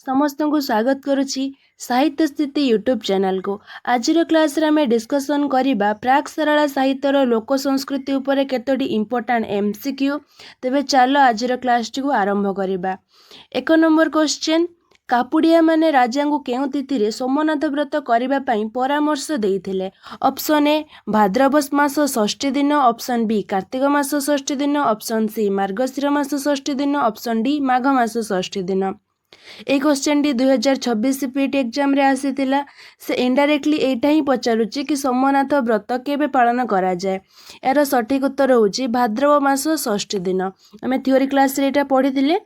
समस्त को स्वागत करुछि साहित्य स्थिति यूट्यूब चैनल को। आज क्लास रे हमें डिस्कसन करिबा प्राक सरला साहित्यर लोक संस्कृति उपरे केतोटी इंपोर्टेंट एमसीक्यू। तेबे चलो आज क्लास टी को आरंभ करिबा। 1 नंबर क्वेश्चन, कापुड़िया माने राजा को केउ तिथि रे सोमनाथ व्रत करिबा पई परामर्श देइथिले? ऑप्शन ए भाद्रव मास षष्ठी दिन, ऑप्शन बी कार्तिक मास षष्ठी दिन, ऑप्शन सी मार्गशीर मास षष्ठी दिन, ऑप्शन डी माघ मास षष्ठी दिन। ए क्वेश्चन टी 2026 पीटी एग्जाम रे आसीतिला। से इनडायरेक्टली एटा ही पचारुची कि सोमनाथ व्रत केबे पालन करा जाए। यार सठिक उत्तर होची भाद्रव मास षष्ठी दिन। आमे थ्योरी क्लास रे एटा पढिथिले।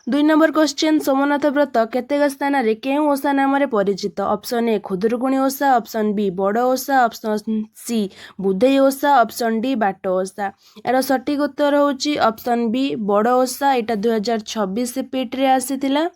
2 नंबर क्वेश्चन, सोमनाथ व्रत केतेक स्थान रे केउ ओषा नाम रे परिचित? ऑप्शन ए खुदुरुकुणी ओषा, ऑप्शन बी बड़ ओषा, ऑप्शन सी बुधेई ओषा, ऑप्शन डी बाट ओषा। यार सठिक उत्तर होची ऑप्शन बी बड़ ओषा। एटा 2026 पीट रे आसीतिला।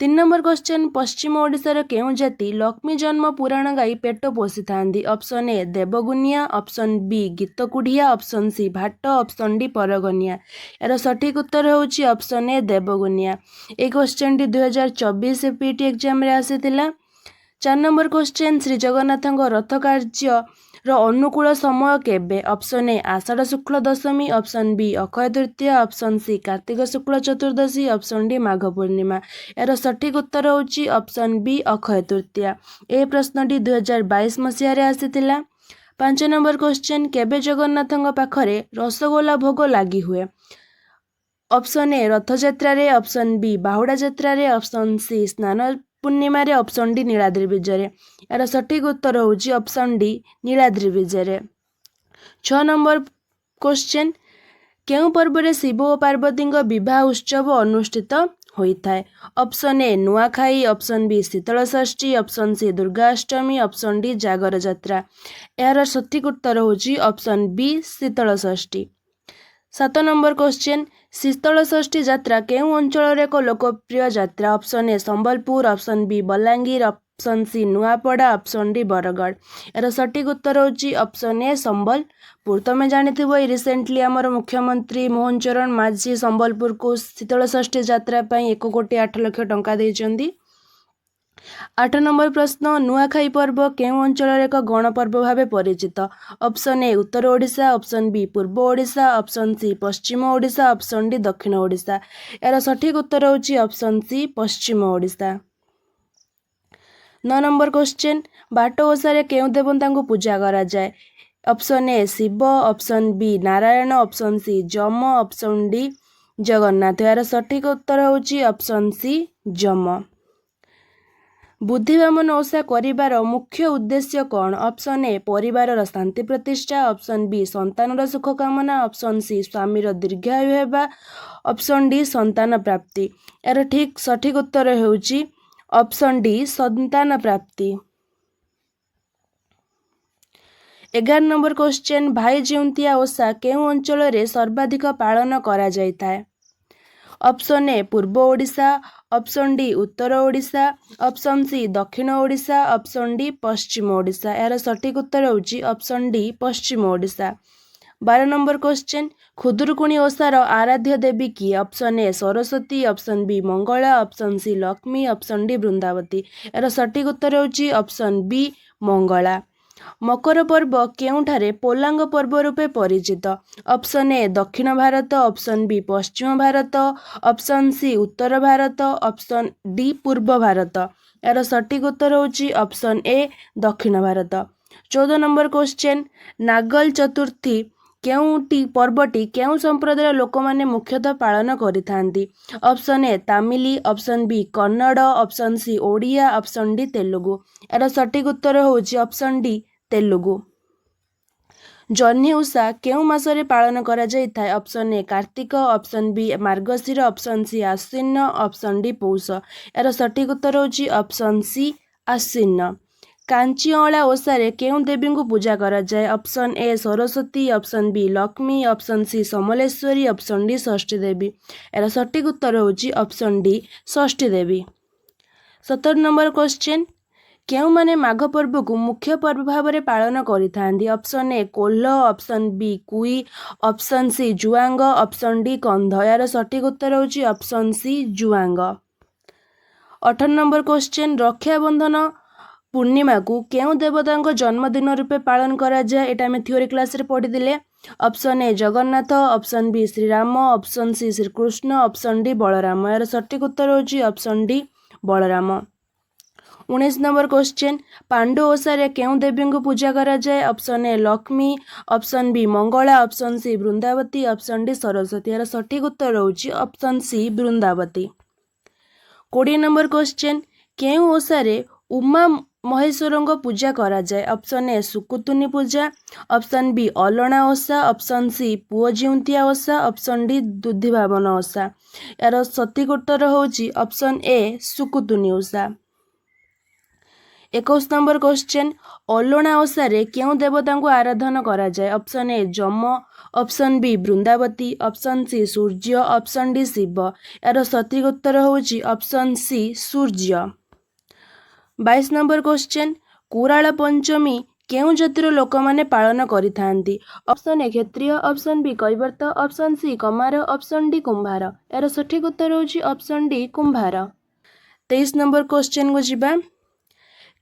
3 नंबर क्वेश्चन, पश्चिम ओडिशार केउ जाति लक्ष्मी जन्म पुराण गाई पेट पोषि थांदी? ऑप्शन ए देवगुनिया, ऑप्शन बी गीतकुढ़िया, ऑप्शन सी भाट, ऑप्शन डी परगनिया। यार सठिक उत्तर होची ऑप्शन ए देवगुनिया। ए क्वेश्चन टी 2024 पीटी एग्जाम रे आसीतिला। 4 नंबर क्वेश्चन, श्री जगन्नाथଙ୍କ रथ कार्य रो अनुकूल समय केबे? ऑप्शन ए आषाढ़ शुक्ल दशमी, option B Akshaya Tritiya, option C कार्तिक शुक्ल चतुर्दशी, ऑप्शन डी माघ पूर्णिमा। यार सठिक उत्तर होची ऑप्शन बी अक्षय तृतीया। ए प्रश्नटी 2022 मसीह रे आसीतिला। 5 नंबर क्वेश्चन, केबे जगन्नाथଙ୍କ पाखरे रसगोला भोग लागि हुए? ऑप्शन ए रथ यात्रा रे, ऑप्शन बी बाहुड़ा यात्रा रे, ऑप्शन सी स्नान पूर्णिमा रे, ऑप्शन डी नीलाद्रि विजय रे। यार सठिक उत्तर होची ऑप्शन डी नीलाद्रि विजय रे। 6 नंबर क्वेश्चन, केउ पर्व रे शिव और पार्वती विवाह उत्सव अनुष्ठित होइथाय? Option A Nuakhai, option B Sital Sasthi, option C Durgashtami, option D Jagar Yatra. यार सठिक उत्तर होची option B Sital Sasthi. 7 number question, Sital Sasthi यात्रा केउ अंचल एक लोकप्रिय यात्रा? Option A Sambalpur, option B Balangir, option C Nuapada, option D Bargarh. यार सठिक उत्तर होची ऑप्शन ए संबलपुर। तमें जानिथिबो रिसेंटली आमर मुख्यमंत्री मोहन चरण माझी संबलपुर को शीतल षष्ठी यात्रा पई 1,08,00,000 टंका देइचंदी। 8 नंबर प्रश्न, नुआखाई पर्व केउ अंचल एक गणपर्व भावे परिचित? ऑप्शन ए उत्तर ओडिशा, ऑप्शन बी पूर्व ओडिशा, ऑप्शन सी पश्चिम ओडिशा, ऑप्शन डी दक्षिण ओडिशा। यार सठिक उत्तर होची ऑप्शन सी पश्चिम ओडिशा। 9 नंबर क्वेश्चन, बाट ओषा केउ देवता को पूजा करा जाए? Option A Shiva, option B Narayan, option C Yama, option D Jagannath. यार सठिक उत्तर होची ऑप्शन सी जम। बुद्धिवामन ओषा करिबार मुख्य उद्देश्य कौन? ऑप्शन ए परिवार शांति प्रतिष्ठा, ऑप्शन बी संतानर सुख कामना, ऑप्शन सी स्वामीर दीर्घायु हेबा, ऑप्शन डी संतान प्राप्ति। यार ठीक सठिक उत्तर होची ऑप्शन डी संतान प्राप्ति। 11 नंबर क्वेश्चन, भाई जिउंतिया ओषा केउ अंचल रे सर्वाधिक पालन करा जायथाय? ऑप्शन ए पूर्व ओडिशा, ऑप्शन डी उत्तर ओडिशा, ऑप्शन सी दक्षिण ओडिशा, ऑप्शन डी पश्चिम ओडिशा। यार सठिक उत्तर होची ऑप्शन डी पश्चिम ओडिशा। 12 नंबर क्वेश्चन, खुदुरुकुणी ओषार आराध्य देवी किए? Option A Saraswati, option B Mangala, option C Lakshmi, option D Brundabati. यार सठिक उत्तर होची ऑप्शन बी मंगला। मकर पर्व केउठारे पोलांग पर्व रूपे परिचित? ऑप्शन ए दक्षिण भारत, ऑप्शन बी पश्चिम भारत, ऑप्शन सी उत्तर भारत, ऑप्शन डी पूर्व भारत। यार सठिक उत्तर होची ऑप्शन ए दक्षिण भारत। 14 नंबर क्वेश्चन, नागल चतुर्थी केउटी पर्वटी केउ संप्रदायर लोक माने मुख्यतः पालन करिथांती? Option A Tamil, option B Kannada, option C Odia, option D Telugu. यार सठिक उत्तर होची ऑप्शन डी तेलुगु। जह्नी ओषा केउ मासरे पालन करा जायथाय? ऑप्शन ए कार्तिक, ऑप्शन बी मार्गशीर, ऑप्शन सी आश्विन, ऑप्शन डी पौष। यार सठिक उत्तर होची ऑप्शन सी आश्विन। कांची अँला ओषारे केउ देवी को पूजा करा जाए? Option A Saraswati, option B Lakshmi, option C Samaleswari, option D Sasthi Devi. यार सठिक उत्तर होची option D Sasthi Devi. 17 number question, केउ माने माघ पर्व को मुख्य पर्व भाव में पालन करिथांदी? Option A Kolhe, option B कुई, ऑप्शन सी जुआंग, ऑप्शन डी कंध। यार सठिक उत्तर होची ऑप्शन सी जुआंग। 18 नंबर क्वेश्चन रक्षाबंधन पूर्णिमा को केउ देवता जन्मदिन रूपे पालन करा जाए एटा आमे थ्योरी क्लास रे पढ़िदिले। Option A Jagannath, option B Shriram, option C Shrikrishna, option D Balaram. यार सठिक उत्तर होची option D Balaram. 19 number question Pandu ओषारे केउ देवी को पूजा करा जाए? Option A Lakshmi, option B Mangala, option C Brundavati, option D Saraswati. यार सठिक उत्तर होची option C Brundavati. 20 number question केउ ओषारे उमा महेश्वर को पूजा करा जाए? ऑप्शन ए सुकुतुनी पूजा, option B Alana Osha, option C Puo Jiuntia ओषा, option D दुधी भावन ओषा। यार सठिक उत्तर होची option A Sukutuni Osha. 21 number question Alana ओषारे केउ देवता को आराधना करा जाए? Option A Yama, option B Brundavati, option C Surya, option D Shiva. यार सठिक उत्तर होची option C Surya. 22 number question Kural Panchami केउ जातिर लोक माने पालन करिथांती? ऑप्शन ए क्षत्रिय, ऑप्शन बी कैवर्त, ऑप्शन सी कमार, ऑप्शन डी कुंभार। यार सठिक उत्तर होची ऑप्शन डी कुंभार। 23 नंबर क्वेश्चन को जिबा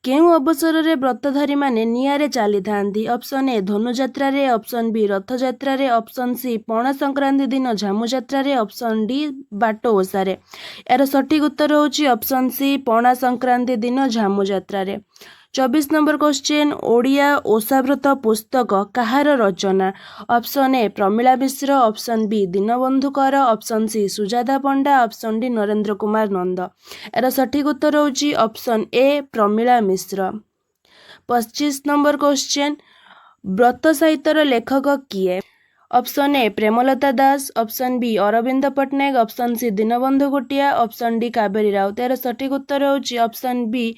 केउ अवसर रे व्रतधारी माने नियारे चली थांती? ऑप्शन ए धनुଯାत्रा रे, ऑप्शन बी रथଯାत्रा रे, ऑप्शन सी पणा संक्रांति दिन झामु यात्रा रे, ऑप्शन डी बाटो ओषा रे। यार सठिक उत्तर होची ऑप्शन सी पणा संक्रांति दिन झामु यात्रा रे। 24 नंबर क्वेश्चन ओडिया ओषाव्रत पुस्तक कहार रचना? Option A Pramila Mishra, option B Dinabandhu Kar, option C Sujata Panda, option D Narendra Kumar Nanda. यार सठिक उत्तर होची option A Pramila Mishra. 25 number question व्रत साहित्यर लेखक किए? Option A Premalata Das, option B Arabinda Pattanayak, option C Dinabandhu Gutia, option D Kaveri Raut. यार सठिक उत्तर होची option B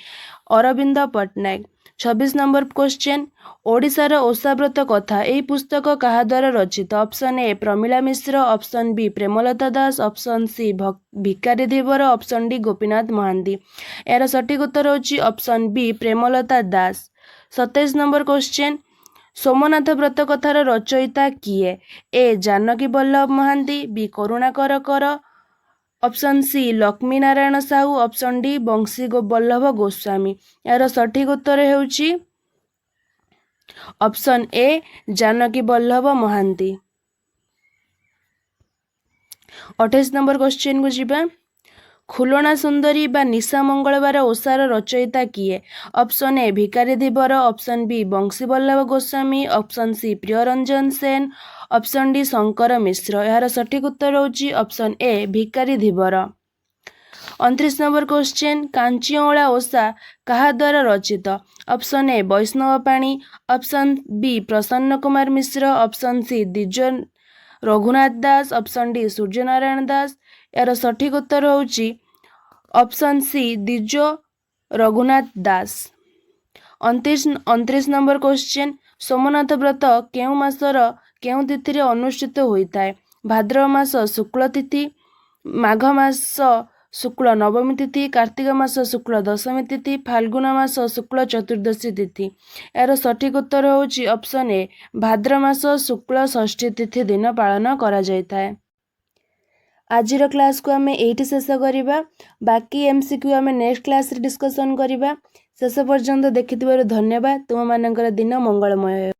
Arabinda Pattanayak. 26 number question ओडिशार ओषाव्रत कथा एई पुस्तक कहा द्वारा रचित? Option A Pramila Mishra, option B Premlata Das, option C Bhikari Dhibar, option D Gopinath Mohanty. यार सठिक उत्तर होची option B Premlata Das. 27 number question Somnath व्रत कथार रचयिता किए? A Janaki Ballabh Mohanty, B Karunakar Kar, option C Lakshmi Narayan Sahu, option D Banshi Ballabh Goswami. यार सठिक उत्तर हेउची option A Janaki Ballabh Mohanty. 28 number question को जिबा खुलना सुंदरी बा निशा मंगलवार ओषार रचयिता किए? Option A Bhikari Dhibar, option B Banshi Ballabh Goswami, option C Priyaranjan Sen, option D Shankar Mishra. यार सठिक उत्तर होची option A Bhikari Dhiwar. 29 number question कांचीअंला ओषा कहा द्वारा रचित? ऑप्शन ए वैष्णव पाणी, ऑप्शन बी प्रसन्न कुमार मिश्र, ऑप्शन सी द्विज रघुनाथ दास, ऑप्शन डी सूर्यनारायण दास। यार सठिक उत्तर होची ऑप्शन सी द्विज रघुनाथ दास। 29 नंबर क्वेश्चन सोमनाथ व्रत केउ मासर केउ तिथि रे अनुष्ठित होइताय? भाद्रव मास शुक्ल तिथि, माघ मास शुक्ल नवमी तिथि, कार्तिक मास शुक्ल दशमी तिथि, फाल्गुन मास शुक्ल चतुर्दशी तिथि। यार सठिक उत्तर होची ऑप्शन ए भाद्र मास शुक्ल षष्ठी तिथि दिन पालन करा जायथाय। आजिर क्लास को आमे एठी शेष करिबा, बाकी एमसीक्यू आमे नेक्स्ट क्लास रे डिस्कशन करिबा। शेष पर्यंत देखिथिबारु धन्यवाद। तुम मानकर दिन मंगलमय।